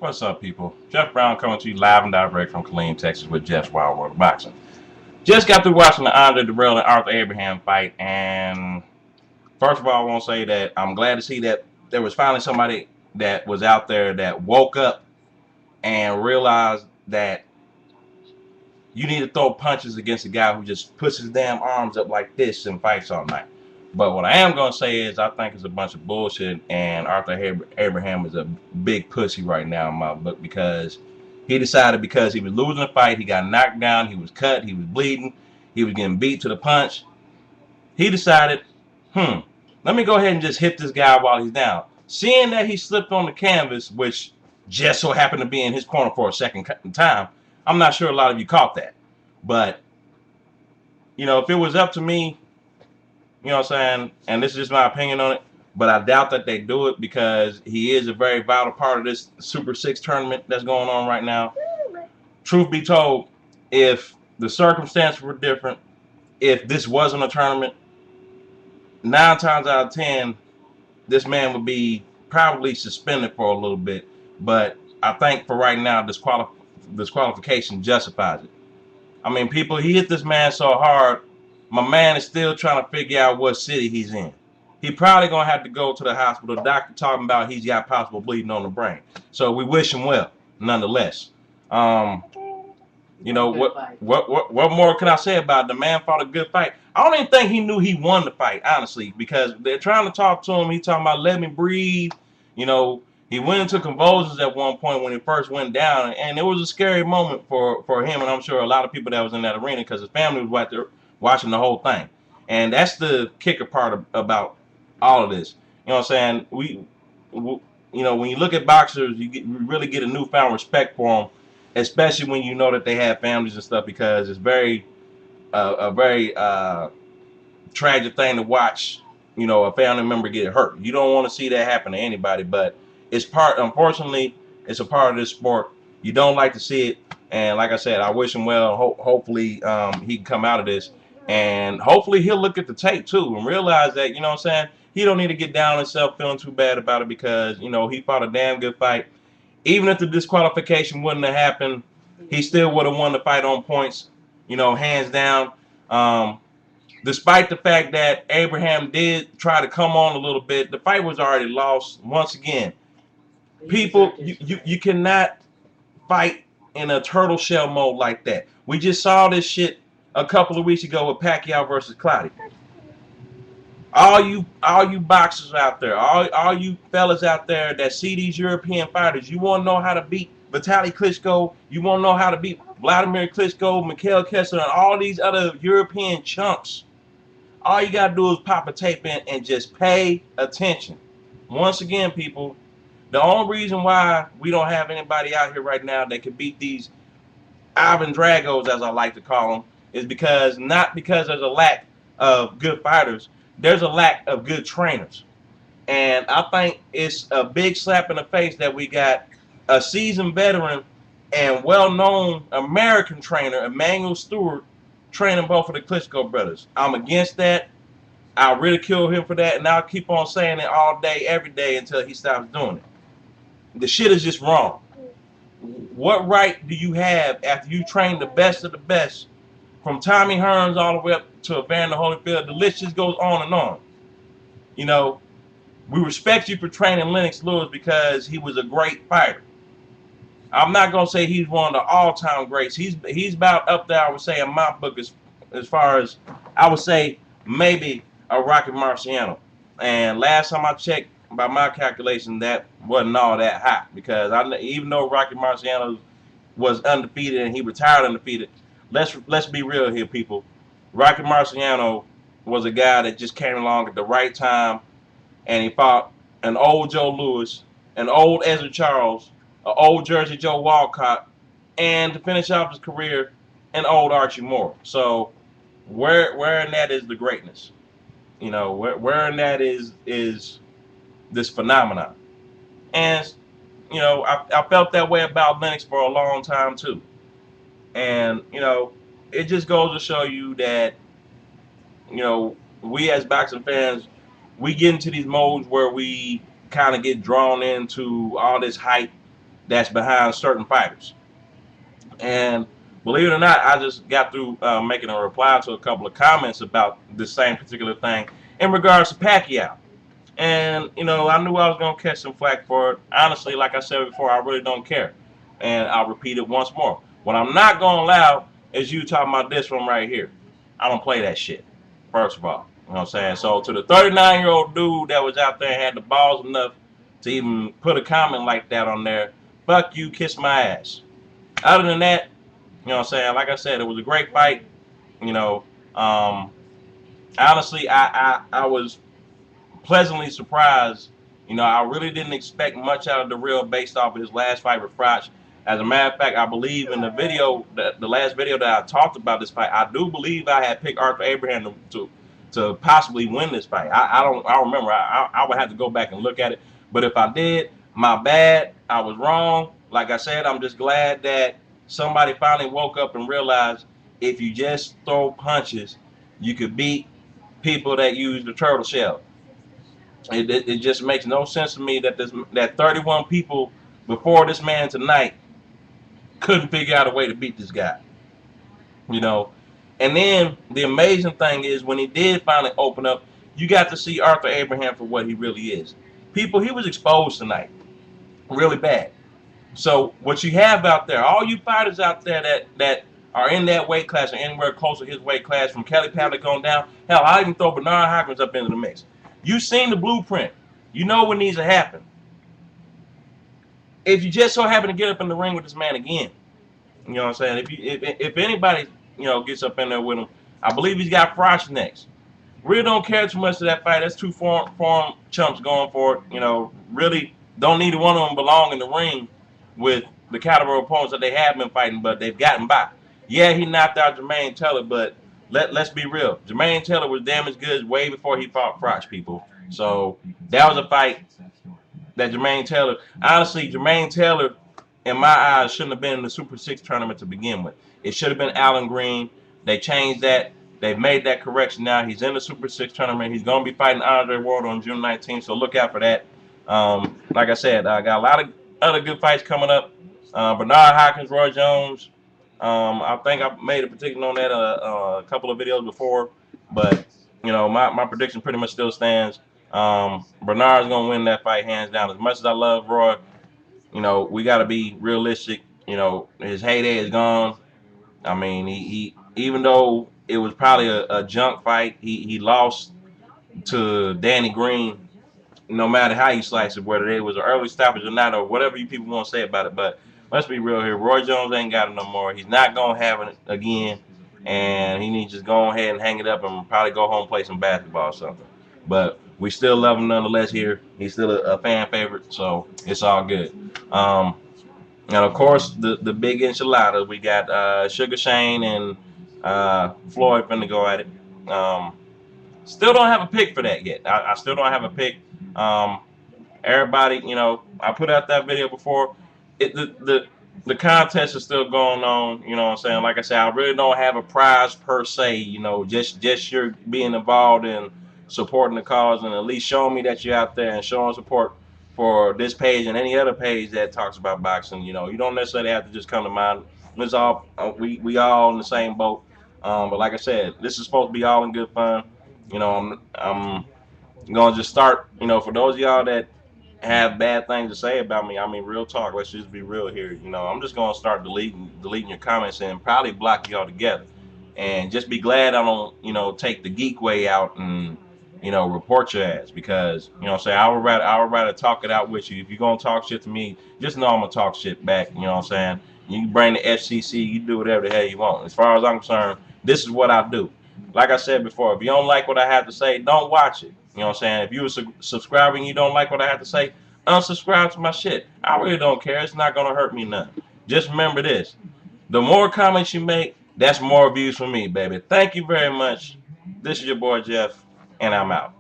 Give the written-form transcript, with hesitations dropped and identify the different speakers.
Speaker 1: What's up, people? Jeff Brown coming to you live and direct from Killeen, Texas with Jeff's Wild World of Boxing. Just got through watching the Andre Direll and Arthur Abraham fight, and first of all, I want to say that I'm glad to see that there was finally somebody that was out there that woke up and realized that you need to throw punches against a guy who just puts his damn arms up like this and fights all night. But what I am going to say is I think it's a bunch of bullshit, and Arthur Abraham is a big pussy right now in my book because he decided because he was losing the fight, he got knocked down, he was cut, he was bleeding, he was getting beat to the punch. He decided, let me go ahead and just hit this guy while he's down. Seeing that he slipped on the canvas, which just so happened to be in his corner for a second time, I'm not sure a lot of you caught that. But, if it was up to me, you know what I'm saying, and this is just my opinion on it, but I doubt that they do it because he is a very vital part of this Super 6 tournament that's going on right now. Truth be told, if the circumstances were different, if this wasn't a tournament, 9 times out of 10, this man would be probably suspended for a little bit. But I think for right now, disqualification justifies it. I mean, people, he hit this man so hard, my man is still trying to figure out what city he's in. He probably going to have to go to the hospital. The doctor talking about he's got possible bleeding on the brain. So we wish him well, nonetheless. What more can I say about it? The man fought a good fight. I don't even think he knew he won the fight, honestly, because they're trying to talk to him. He's talking about let me breathe. He went into convulsions at one point when he first went down, and it was a scary moment for him, and I'm sure a lot of people that was in that arena because his family was right there watching the whole thing. And that's the kicker part about all of this. You know what I'm saying? When you look at boxers, you really get a newfound respect for them, especially when you know that they have families and stuff, because it's a very tragic thing to watch, a family member get hurt. You don't want to see that happen to anybody, but unfortunately, it's a part of this sport. You don't like to see it. And like I said, I wish him well. Hopefully, he can come out of this. And hopefully he'll look at the tape too and realize that, you know what I'm saying, he don't need to get down on himself feeling too bad about it because, he fought a damn good fight. Even if the disqualification wouldn't have happened, he still would have won the fight on points, hands down. Despite the fact that Abraham did try to come on a little bit, the fight was already lost. Once again, people, you cannot fight in a turtle shell mode like that. We just saw this shit a couple of weeks ago with Pacquiao versus Clottey. All you boxers out there, all you fellas out there that see these European fighters, you want to know how to beat Vitali Klitschko, you want to know how to beat Vladimir Klitschko, Mikhail Kessler, and all these other European chumps. All you got to do is pop a tape in and just pay attention. Once again, people, the only reason why we don't have anybody out here right now that can beat these Ivan Dragos, as I like to call them, is not because there's a lack of good fighters, there's a lack of good trainers. And I think it's a big slap in the face that we got a seasoned veteran and well-known American trainer, Emanuel Steward, training both of the Klitschko brothers. I'm against that. I'll ridicule him for that, and I'll keep on saying it all day, every day until he stops doing it. The shit is just wrong. What right do you have after you train the best of the best, from Tommy Hearns all the way up to Evander Holyfield? The list just goes on and on. We respect you for training Lennox Lewis because he was a great fighter. I'm not gonna say he's one of the all-time greats. He's about up there, I would say, in my book as far as I would say maybe a Rocky Marciano. And last time I checked, by my calculation, that wasn't all that hot because even though Rocky Marciano was undefeated and he retired undefeated, let's be real here, people. Rocky Marciano was a guy that just came along at the right time, and he fought an old Joe Louis, an old Ezra Charles, an old Jersey Joe Walcott, and to finish off his career, an old Archie Moore. So where in that is the greatness? Where in that is this phenomenon? And I felt that way about Lennox for a long time too. And it just goes to show you that we as boxing fans, we get into these modes where we kind of get drawn into all this hype that's behind certain fighters. And believe it or not, I just got through making a reply to a couple of comments about the same particular thing in regards to Pacquiao. And, you know, I knew I was going to catch some flack for it. Honestly, like I said before, I really don't care. And I'll repeat it once more. What I'm not going to allow is you talking about this one right here. I don't play that shit, first of all. You know what I'm saying? So to the 39-year-old dude that was out there and had the balls enough to even put a comment like that on there, fuck you, kiss my ass. Other than that, you know what I'm saying? Like I said, it was a great fight. You know, honestly, I was pleasantly surprised. You know, I really didn't expect much out of Direll based off of his last fight with Froch. As a matter of fact, I believe in the video, the last video that I talked about this fight, I do believe I had picked Arthur Abraham to possibly win this fight. I don't remember. I would have to go back and look at it. But if I did, my bad. I was wrong. Like I said, I'm just glad that somebody finally woke up and realized if you just throw punches, you could beat people that use the turtle shell. It just makes no sense to me that that 31 people before this man tonight couldn't figure out a way to beat this guy. You know, and then the amazing thing is when he did finally open up, you got to see Arthur Abraham for what he really is. People, he was exposed tonight, really bad. So what you have out there, all you fighters out there that are in that weight class or anywhere close to his weight class, from Kelly Pavlik on down, hell, I even throw Bernard Hopkins up into the mix. You've seen the blueprint. You know what needs to happen. If you just so happen to get up in the ring with this man again, you know what I'm saying? If anybody, you know, gets up in there with him, I believe he's got Froch next. Really don't care too much to that fight. That's two form chumps going for it. You know, really don't need one of them belong in the ring with the caliber of opponents that they have been fighting, but they've gotten by. Yeah, he knocked out Jermaine Taylor, but let's be real. Jermaine Taylor was damn as good way before he fought Froch, people. So that was a fight that Jermaine Taylor, honestly, Jermaine Taylor, in my eyes, shouldn't have been in the Super 6 tournament to begin with. It should have been Alan Green. They changed that. They've made that correction now. He's in the Super 6 tournament. He's going to be fighting Andre Ward on June 19th, so look out for that. Like I said, I got a lot of other good fights coming up. Bernard Hopkins, Roy Jones. I think I made a prediction on that a couple of videos before, but you know my prediction pretty much still stands. Bernard's gonna win that fight hands down. As much as I love Roy, you know we got to be realistic. You know his heyday is gone. I mean he even though it was probably a junk fight, he lost to Danny Green. No matter how you slice it, whether it was an early stoppage or not, or whatever you people want to say about it, but let's be real here. Roy Jones ain't got it no more. He's not going to have it again, and he needs to just go ahead and hang it up and probably go home and play some basketball or something. But we still love him nonetheless here. He's still a fan favorite, so it's all good. And, of course, the big enchilada. We got Sugar Shane and Floyd finna go at it. Still don't have a pick for that yet. I still don't have a pick. Everybody, you know, I put out that video before. The contest is still going on, you know what I'm saying? Like I said, I really don't have a prize per se, you know, just your being involved in supporting the cause and at least showing me that you're out there and showing support for this page and any other page that talks about boxing. You know, you don't necessarily have to just come to mine. It's all we all in the same boat. But like I said, this is supposed to be all in good fun. You know, I'm gonna just start, you know, for those of y'all that have bad things to say about me, I mean, real talk, let's just be real here. You know, I'm just gonna start deleting your comments and probably block y'all together, and just be glad I don't, you know, take the geek way out and, you know, report your ass, because, you know what I'm saying, I would rather talk it out with you. If you're gonna talk shit to me, just know I'm gonna talk shit back. You know what I'm saying? You can bring the FCC, you do whatever the hell you want. As far as I'm concerned, this is what I do. Like I said before, if you don't like what I have to say, don't watch it. You know what I'm saying? If you were subscribing, you don't like what I have to say, unsubscribe to my shit. I really don't care. It's not going to hurt me none. Just remember this. The more comments you make, that's more views for me, baby. Thank you very much. This is your boy, Jeff, and I'm out.